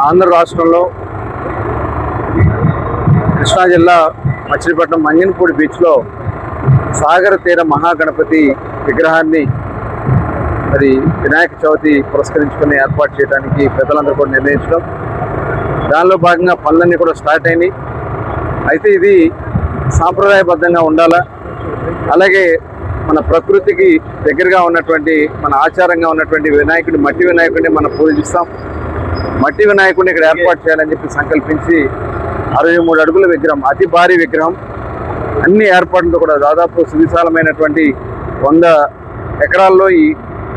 ఆంధ్ర రాష్ట్రంలో కృష్ణా జిల్లా మచిలీపట్నం మంగినపూడి బీచ్లో సాగర తీర మహాగణపతి విగ్రహాన్ని మరి వినాయక చవితి పురస్కరించుకుని ఏర్పాటు చేయడానికి పెద్దలందరూ కూడా నిర్ణయించడం, దానిలో భాగంగా పనులన్నీ కూడా స్టార్ట్ అయినాయి. అయితే ఇది సాంప్రదాయబద్ధంగా ఉండాలా, అలాగే మన ప్రకృతికి దగ్గరగా ఉన్నటువంటి మన ఆచారంగా ఉన్నటువంటి వినాయకుడి మట్టి వినాయకుడిని మనం పూజిస్తాం. మట్టి వినాయకుడిని ఇక్కడ ఏర్పాటు చేయాలని చెప్పి సంకల్పించి 63 అడుగుల విగ్రహం, అతి భారీ విగ్రహం, అన్ని ఏర్పాట్లతో కూడా దాదాపు సువిశాలమైనటువంటి 100 ఎకరాల్లో ఈ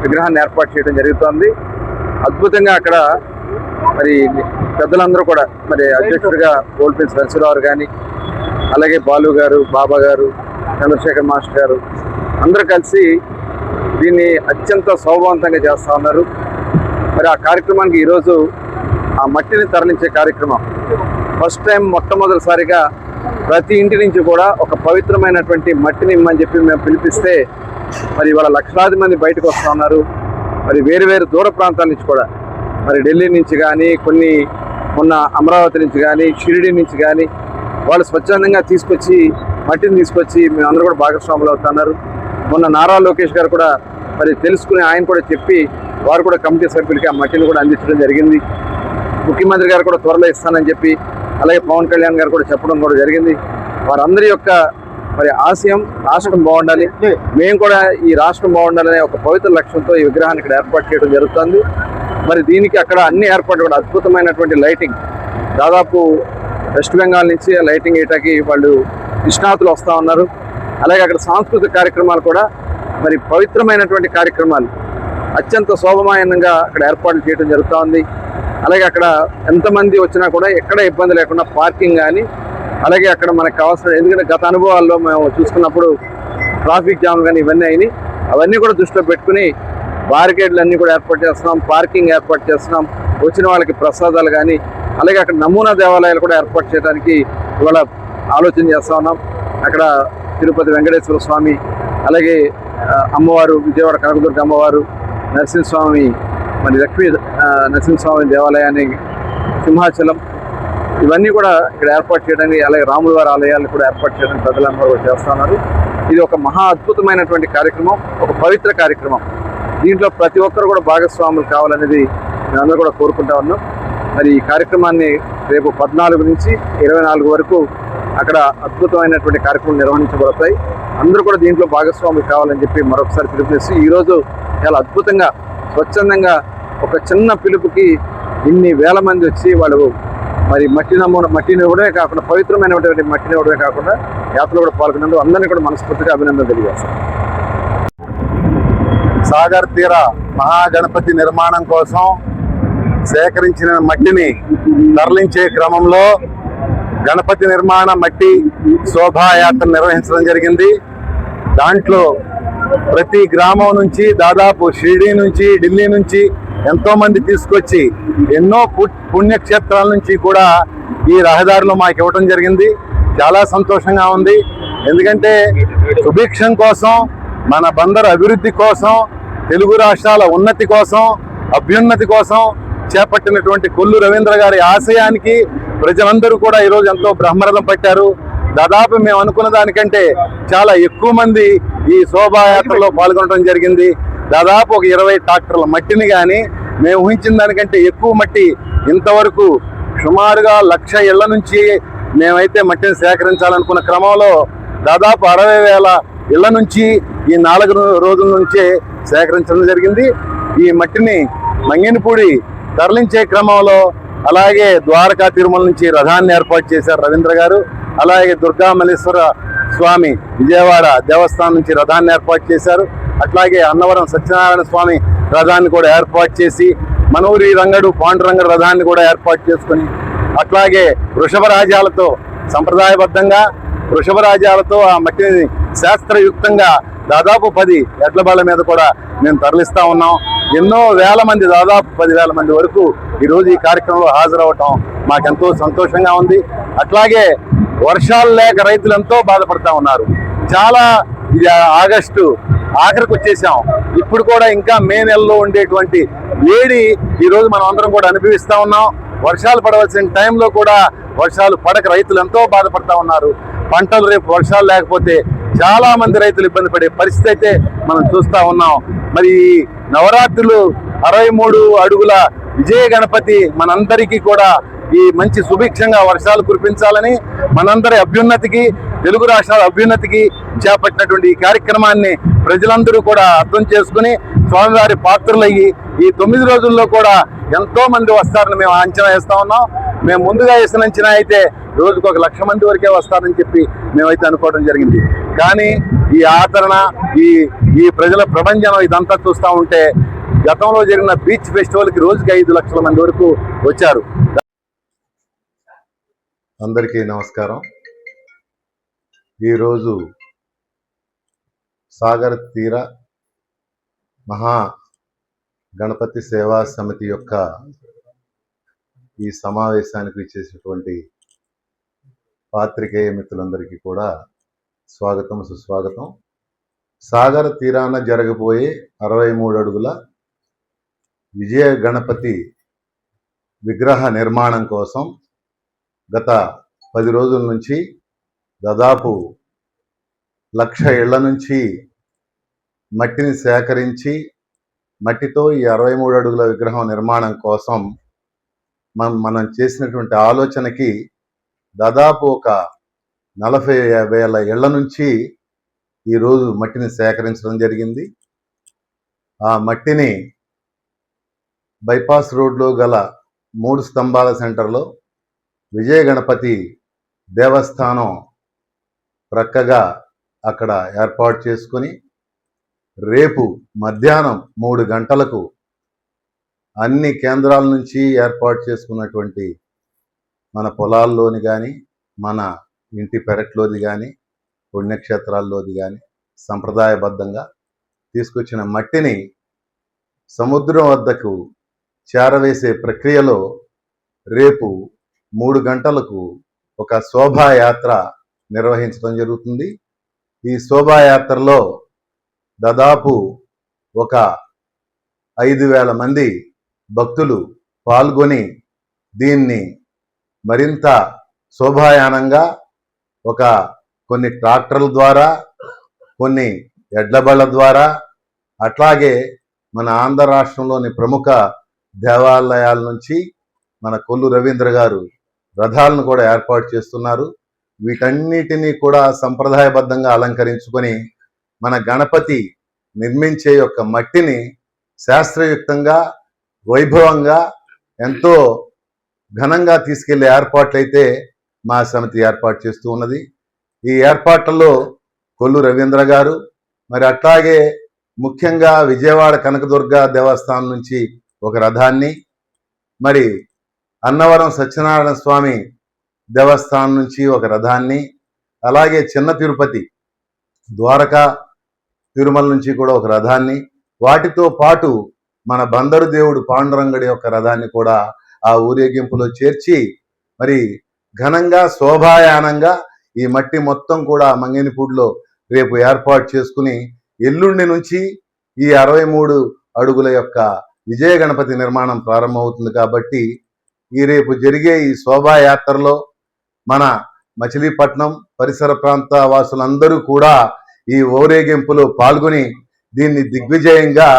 విగ్రహాన్ని ఏర్పాటు చేయడం జరుగుతోంది. అద్భుతంగా అక్కడ మరి పెద్దలందరూ కూడా మరి అధ్యక్షుడిగా గోల్పల్లి నరసింహరావు కానీ, అలాగే బాలు గారు, బాబా గారు, చంద్రశేఖర్ మాస్టర్ గారు అందరూ కలిసి దీన్ని అత్యంత సౌభావంతంగా చేస్తూ ఉన్నారు. మరి ఆ కార్యక్రమానికి ఈరోజు ఆ మట్టిని తరలించే కార్యక్రమం ఫస్ట్ టైం, మొట్టమొదటిసారిగా ప్రతి ఇంటి నుంచి కూడా ఒక పవిత్రమైనటువంటి మట్టిని ఇమ్మని చెప్పి మేము పిలిపిస్తే మరి ఇవాళ లక్షలాది మంది బయటకు వస్తూ ఉన్నారు. మరి వేరు వేరు దూర ప్రాంతాల నుంచి కూడా, మరి ఢిల్లీ నుంచి కానీ, కొన్ని మొన్న అమరావతి నుంచి కానీ, షిరిడి నుంచి కానీ వాళ్ళు స్వచ్ఛందంగా తీసుకొచ్చి మట్టిని తీసుకొచ్చి మేమందరూ కూడా భాగస్వాములు అవుతున్నారు. మొన్న నారా లోకేష్ గారు కూడా మరి తెలుసుకుని ఆయన కూడా చెప్పి వారు కూడా కమిటీ సభ్యులకి ఆ మట్టిని కూడా అందించడం జరిగింది. ముఖ్యమంత్రి గారు కూడా త్వరలో ఇస్తానని చెప్పి, అలాగే పవన్ కళ్యాణ్ గారు కూడా చెప్పడం కూడా జరిగింది. వారందరి యొక్క మరి ఆశయం రాష్ట్రం బాగుండాలి, మేము కూడా ఈ రాష్ట్రం బాగుండాలనే ఒక పవిత్ర లక్ష్యంతో ఈ విగ్రహాన్ని ఇక్కడ ఏర్పాటు చేయడం జరుగుతుంది. మరి దీనికి అక్కడ అన్ని ఏర్పాట్లు కూడా అద్భుతమైనటువంటి లైటింగ్, దాదాపు వెస్ట్ బెంగాల్ నుంచి లైటింగ్ వేయటానికి వాళ్ళు నిష్ణాతులు వస్తూ ఉన్నారు. అలాగే అక్కడ సాంస్కృతిక కార్యక్రమాలు కూడా మరి పవిత్రమైనటువంటి కార్యక్రమాలు అత్యంత శోభమానంగా అక్కడ ఏర్పాట్లు చేయడం జరుగుతూ ఉంది. అలాగే అక్కడ ఎంతమంది వచ్చినా కూడా ఎక్కడ ఇబ్బంది లేకుండా పార్కింగ్ కానీ, అలాగే అక్కడ మనకు కావాల్సిన, ఎందుకంటే గత అనుభవాల్లో మేము చూసుకున్నప్పుడు ట్రాఫిక్ జామ్ కానీ ఇవన్నీ అయినాయి, అవన్నీ కూడా దృష్టిలో పెట్టుకుని బారికేడ్లు అన్నీ కూడా ఏర్పాటు చేస్తున్నాం, పార్కింగ్ ఏర్పాటు చేస్తున్నాం, వచ్చిన వాళ్ళకి ప్రసాదాలు కానీ, అలాగే అక్కడ నమూనా దేవాలయాలు కూడా ఏర్పాటు చేయడానికి ఇవాళ ఆలోచన చేస్తూ ఉన్నాం. అక్కడ తిరుపతి వెంకటేశ్వర స్వామి, అలాగే అమ్మవారు, విజయవాడ కనకదుర్గ అమ్మవారు, నరసింహస్వామి, మరి లక్ష్మీ నరసింహస్వామి దేవాలయాన్ని, సింహాచలం, ఇవన్నీ కూడా ఇక్కడ ఏర్పాటు చేయడానికి, అలాగే రాముల వారి ఆలయాలు కూడా ఏర్పాటు చేయడానికి ప్రజలందరూ కూడా చేస్తున్నారు. ఇది ఒక మహా అద్భుతమైనటువంటి కార్యక్రమం, ఒక పవిత్ర కార్యక్రమం. దీంట్లో ప్రతి ఒక్కరు కూడా భాగస్వాములు కావాలనేది మేమందరూ కూడా కోరుకుంటా ఉన్నాం. మరి ఈ కార్యక్రమాన్ని రేపు 14 నుంచి 24 వరకు అక్కడ అద్భుతమైనటువంటి కార్యక్రమం నిర్వహించబడతాయి. అందరూ కూడా దీంట్లో భాగస్వాములు కావాలని చెప్పి మరొకసారి పిలుపునిస్తూ ఈరోజు చాలా అద్భుతంగా స్వచ్ఛందంగా ఒక చిన్న పిలుపుకి ఇన్ని వేల మంది వచ్చి వాళ్ళు మరి మట్టిని ఇవ్వడమే కాకుండా, పవిత్రమైనటువంటి మట్టిని ఇవ్వడమే కాకుండా యాత్రలో కూడా పాల్గొన్నందుకు అందరినీ కూడా మనస్ఫూర్తిగా అభినందన తెలియజేస్తాం. సాగర్ తీర మహాగణపతి నిర్మాణం కోసం సేకరించిన మట్టిని తరలించే క్రమంలో గణపతి నిర్మాణ మట్టి శోభాయాత్ర నిర్వహించడం జరిగింది. దాంట్లో ప్రతి గ్రామం నుంచి, దాదాపు షిరిడి నుంచి, ఢిల్లీ నుంచి ఎంతో మంది తీసుకొచ్చి ఎన్నో పుణ్యక్షేత్రాల నుంచి కూడా ఈ రహదారిలో మాకు ఇవ్వడం జరిగింది. చాలా సంతోషంగా ఉంది. ఎందుకంటే సుభిక్షం కోసం, మన బందరు అభివృద్ధి కోసం, తెలుగు రాష్ట్రాల ఉన్నతి కోసం, అభ్యున్నతి కోసం చేపట్టినటువంటి కొల్లు రవీంద్ర గారి ఆశయానికి ప్రజలందరూ కూడా ఈరోజు ఎంతో బ్రహ్మరథం పట్టారు. దాదాపు మేము అనుకున్న దానికంటే చాలా ఎక్కువ మంది ఈ శోభాయాత్రలో పాల్గొనడం జరిగింది. దాదాపు ఒక 20 ట్రాక్టర్ల మట్టిని కానీ, మేము ఊహించిన దానికంటే ఎక్కువ మట్టి, ఇంతవరకు సుమారుగా 1,00,000 ఇళ్ల నుంచి మేమైతే మట్టిని సేకరించాలనుకున్న క్రమంలో దాదాపు 60,000 ఇళ్ల నుంచి ఈ 4 రోజుల నుంచే సేకరించడం జరిగింది. ఈ మట్టిని మంగినపూడి తరలించే క్రమంలో, అలాగే ద్వారకా తిరుమల నుంచి రథాన్ని ఏర్పాటు చేశారు రవీంద్ర గారు, అలాగే దుర్గామల్లేశ్వర స్వామి విజయవాడ దేవస్థానం నుంచి రథాన్ని ఏర్పాటు చేశారు. అట్లాగే అన్నవరం సత్యనారాయణ స్వామి రథాన్ని కూడా ఏర్పాటు చేసి, మనూరి రంగడు పాండురంగ రథాన్ని కూడా ఏర్పాటు చేసుకుని, అట్లాగే వృషభరాజాలతో సంప్రదాయబద్ధంగా వృషభరాజాలతో ఆ మట్టిని శాస్త్రయుక్తంగా దాదాపు 10 ఎడ్ల బళ్ళ మీద కూడా మేము తరలిస్తూ ఉన్నాం. ఎన్నో వేల మంది, దాదాపు 10,000 మంది వరకు ఈరోజు ఈ కార్యక్రమంలో హాజరవటం మాకెంతో సంతోషంగా ఉంది. అట్లాగే వర్షాలు లేక రైతులు ఎంతో బాధపడతా ఉన్నారు. చాలా ఇది ఆగస్టు ఆఖరికి వచ్చేసాం, ఇప్పుడు కూడా ఇంకా మే నెలలో ఉండేటువంటి వేడి ఈరోజు మనం అందరం కూడా అనుభవిస్తూ ఉన్నాం. వర్షాలు పడవలసిన టైంలో కూడా వర్షాలు పడక రైతులు ఎంతో బాధపడతా ఉన్నారు. పంటలు రేపు వర్షాలు లేకపోతే చాలా మంది రైతులు ఇబ్బంది పడే పరిస్థితి అయితే మనం చూస్తా ఉన్నాం. మరి ఈ నవరాత్రులు 63 అడుగుల విజయ గణపతి మనందరికీ కూడా ఈ మంచి సుభిక్షంగా వర్షాలు కురిపించాలని, మనందరి అభ్యున్నతికి, తెలుగు రాష్ట్రాల అభ్యున్నతికి చేపట్టినటువంటి ఈ కార్యక్రమాన్ని ప్రజలందరూ కూడా అర్థం చేసుకుని స్వామివారి పాత్రులయ్యి ఈ 9 రోజుల్లో కూడా ఎంతో మంది వస్తారని మేము అంచనా వేస్తా ఉన్నాం. మేము ముందుగా వేసిన అంచనా అయితే రోజుకు 1 లక్ష మంది వరకే వస్తారని చెప్పి మేమైతే అనుకోవడం జరిగింది. కానీ ఈ ఆదరణ, ఈ ప్రజల ప్రభంజనం ఇదంతా చూస్తూ ఉంటే గతంలో జరిగిన బీచ్ ఫెస్టివల్కి రోజుకి 5 లక్షల మంది వరకు వచ్చారు. అందరికీ నమస్కారం. ఈరోజు సాగర్ తీర మహా గణపతి సేవా సమితి యొక్క ఈ సమావేశానికి ఇచ్చేసినటువంటి పాత్రికేయ మిత్రులందరికీ కూడా స్వాగతం, సుస్వాగతం. సాగర్ తీరాన జరగబోయే 63 అడుగుల విజయ గణపతి విగ్రహ నిర్మాణం కోసం గత 10 రోజుల నుంచి దాదాపు 1,00,000 ఇళ్ల నుంచి మట్టిని సేకరించి మట్టితో ఈ 63 అడుగుల విగ్రహం నిర్మాణం కోసం మనం చేసినటువంటి ఆలోచనకి దాదాపు ఒక 40,000 ఇళ్ల నుంచి ఈరోజు మట్టిని సేకరించడం జరిగింది. ఆ మట్టిని బైపాస్ రోడ్లో గల 3 స్తంభాల సెంటర్లో విజయ గణపతి దేవస్థానం ప్రక్కగా అక్కడ ఏర్పాటు చేసుకొని రేపు మధ్యాహ్నం 3 గంటలకు అన్ని కేంద్రాల నుంచి ఏర్పాటు చేసుకున్నటువంటి మన పొలాల్లోని కానీ, మన ఇంటి పెరట్లోది కానీ, పుణ్యక్షేత్రాల్లోది కానీ సంప్రదాయబద్ధంగా తీసుకొచ్చిన మట్టిని సముద్రం వద్దకు చేరవేసే ప్రక్రియలో రేపు 3 గంటలకు ఒక శోభాయాత్ర నిర్వహించడం జరుగుతుంది. ఈ శోభాయాత్రలో దాదాపు ఒక 5,000 మంది భక్తులు పాల్గొని దీన్ని మరింత శోభాయానంగా కొన్ని ట్రాక్టర్ల ద్వారా, కొన్ని ఎడ్ల బళ్ళ ద్వారా, అట్లాగే మన ఆంధ్ర రాష్ట్రంలోని ప్రముఖ దేవాలయాల నుంచి మన కొల్లు రవీంద్ర గారు రథాలను కూడా ఏర్పాటు చేస్తున్నారు. వీటన్నిటినీ కూడా సంప్రదాయబద్ధంగా అలంకరించుకొని మన గణపతి నిర్మించే యొక్క మట్టిని శాస్త్రయుక్తంగా, వైభవంగా, ఎంతో ఘనంగా తీసుకెళ్లే ఏర్పాట్లయితే మా సమితి ఏర్పాటు చేస్తూ ఉన్నది. ఈ ఏర్పాట్లలో కొల్లు రవీంద్ర గారు, మరి అట్లాగే ముఖ్యంగా విజయవాడ కనకదుర్గ దేవస్థానం నుంచి ఒక రథాన్ని, మరి అన్నవరం సత్యనారాయణ స్వామి దేవస్థానం నుంచి ఒక రథాన్ని, అలాగే చిన్న తిరుపతి, ద్వారకా, తిరుమల నుంచి కూడా ఒక రథాన్ని, వాటితో పాటు మన బందరు దేవుడు పాండురంగడి యొక్క రథాన్ని కూడా ఆ ఊరేగింపులో చేర్చి మరి ఘనంగా శోభాయానంగా ఈ మట్టి మొత్తం కూడా మంగినపూడిలో రేపు ఏర్పాటు చేసుకుని ఎల్లుండి నుంచి ఈ 63 అడుగుల యొక్క విజయ గణపతి నిర్మాణం ప్రారంభమవుతుంది. కాబట్టి ఈ రేపు జరిగే ఈ శోభాయాత్రలో మన మచిలీపట్నం పరిసర ప్రాంత వాసులందరూ కూడా ఈ ఊరేగింపులో పాల్గొని దీన్ని దిగ్విజయంగా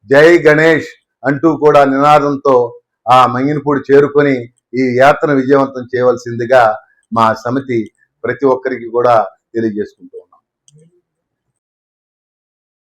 జై గణేష్ అంటూ కూడా నినాదంతో ఆ మంగినపూడి చేరుకొని ఈ యాత్రను విజయవంతం చేయవలసిందిగా మా సమితి ప్రతి ఒక్కరికి కూడా తెలియజేసుకుంటూ ఉన్నాం.